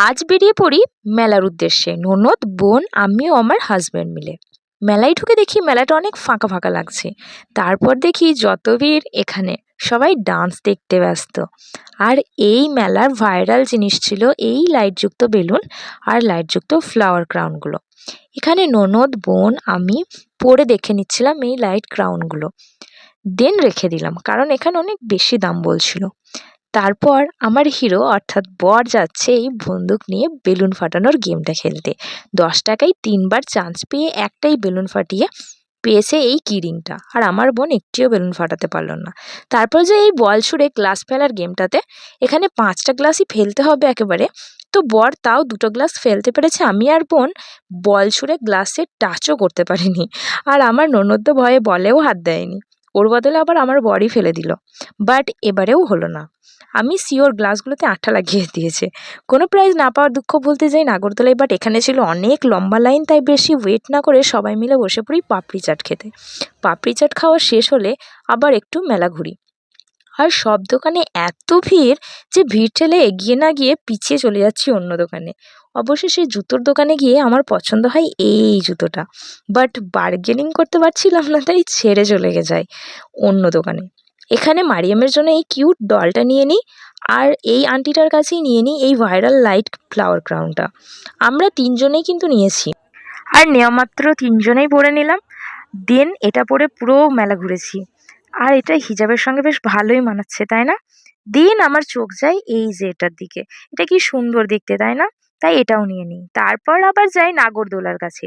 আজ বেরিয়ে পড়ি মেলার উদ্দেশ্যে, ননদ, বোন, আমি ও আমার হাজব্যান্ড মিলে। মেলায় ঢুকে দেখি মেলাটা অনেক ফাঁকা ফাঁকা লাগছে। তারপর দেখি যত ভিড় এখানে, সবাই ডান্স দেখতে ব্যস্ত। আর এই মেলার ভাইরাল জিনিস ছিল এই লাইটযুক্ত বেলুন আর লাইটযুক্ত ফ্লাওয়ার ক্রাউনগুলো। এখানে ননদ, বোন, আমি পরে দেখে নিচ্ছিলাম এই লাইট ক্রাউনগুলো। দেন রেখে দিলাম, কারণ এখানে অনেক বেশি দাম বলছিল। তারপর আমার হিরো অর্থাৎ বর যাচ্ছে এই বন্দুক নিয়ে বেলুন ফাটানোর গেমটা খেলতে। 10 টাকায় 3বার চান্স পেয়ে একটাই বেলুন ফাটিয়ে পেয়েছে এই কিরিংটা, আর আমার বোন একটিও বেলুন ফাটাতে পারল না। তারপর যে এই বল ছুঁড়ে গ্লাস ফেলার গেমটাতে, এখানে 5টা গ্লাসই ফেলতে হবে একেবারে। তো বর তাও 2টো গ্লাস ফেলতে পেরেছে, আমি আর বোন বল ছুঁড়ে গ্লাসে টাচও করতে পারিনি। আর আমার ননদ তো ভয়ে বলেও হাত দেয়নি, ওর বদলে আবার আমার বরই ফেলে দিল। বাট এবারেও হলো না, আমি শিওর গ্লাসগুলোতে আঠা লাগিয়ে দিয়েছে। কোনো প্রাইজ না পাওয়ার দুঃখ ভুলতে যাই নাগরদোলায়, বাট এখানে ছিল অনেক লম্বা লাইন, তাই বেশি ওয়েট না করে সবাই মিলে বসে পড়ি পাপড়ি চাট খেতে। পাপড়ি চাট খাওয়া শেষ হলে আবার একটু মেলা ঘুরি। আর সব দোকানে এত ভিড় যে ভিড় ঠেলে এগিয়ে না গিয়ে পিছিয়ে চলে যাচ্ছি অন্য দোকানে। অবশেষে জুতোর দোকানে গিয়ে আমার পছন্দ হয় এই জুতোটা, বাট বার্গেনিং করতে পারছিলাম না, তাই ছেড়ে চলে যাই অন্য দোকানে। এখানে মারিয়ামের জন্য এই কিউট ডলটা নিয়ে নিই, আর এই আন্টিটার কাছেই নিয়ে নিই এই ভাইরাল লাইট ফ্লাওয়ার ক্রাউনটা। আমরা 3জনেই কিন্তু নিয়েছি, আর নেওয়া মাত্র 3জনেই পরে নিলাম। দেন এটা পরে পুরো মেলা ঘুরেছি, আর এটা হিজাবের সঙ্গে বেশ ভালোই মানাচ্ছে, তাই না? দেন আমার চোখ যায় এই যে এটার দিকে, এটা কি সুন্দর দেখতে, তাই না? তাই এটাও নিয়ে নিই। তারপর আবার যাই নাগরদোলার কাছে।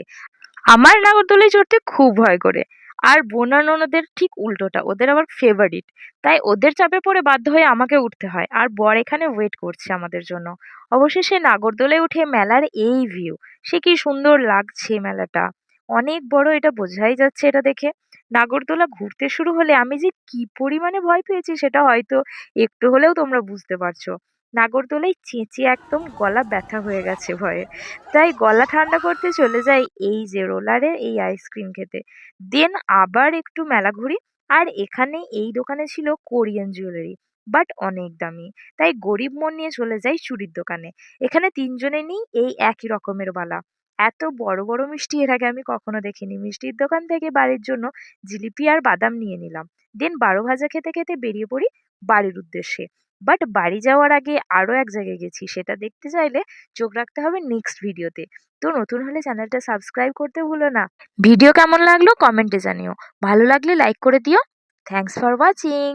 আমার নাগরদোলায় চড়তে খুব ভয় করে, আর বোন আর ননদের ঠিক উল্টোটা, ওদের আবার ফেভারিট। তাই ওদের চাপে পড়ে বাধ্য হয়ে আমাকে উঠতে হয়, আর বর এখানে ওয়েট করছে আমাদের জন্য। অবশেষে নাগরদোলায় উঠে মেলার এই ভিউ, সে কি সুন্দর লাগছে মেলাটা। অনেক বড়, এটা বোঝাই যাচ্ছে এটা দেখে। নাগরদোলা ঘুরতে শুরু হলে আমি যে কি পরিমাণে ভয় পেয়েছি সেটা হয়তো একটু হলেও তোমরা বুঝতে পারছো। নাগরদোলায় চেঁচিয়ে একদম গলা ব্যথা হয়ে গেছে ভয়ে। তাই গলা ঠান্ডা করতে চলে যাই এই যে রোলারে এই আইসক্রিম খেতে। দেন আবার একটু মেলা ঘুরি। আর এখানে এই দোকানে ছিল কোরিয়ান জুয়েলারি, বাট অনেক দামি। তাই গরিব মন নিয়ে চলে যাই চুড়ির দোকানে। এখানে 3জনে নিই এই একই রকমের বালা। এত বড় বড় মিষ্টি এর আগে আমি কখনো দেখিনি। মিষ্টির দোকান থেকে বাড়ির জন্য জিলিপি আর বাদাম নিয়ে নিলাম। দেন 12 ভাজা খেতে খেতে বেরিয়ে পড়ি বাড়ির উদ্দেশ্যে। বাট বাড়ি যাওয়ার আগে আরো এক জায়গায় গেছি, সেটা দেখতে চাইলে চোখ রাখতে হবে নেক্সট ভিডিওতে। তো নতুন হলে চ্যানেলটা সাবস্ক্রাইব করতে ভুলো না। ভিডিও কেমন লাগলো কমেন্টে জানিও, ভালো লাগলে লাইক করে দিও। Thanks for watching.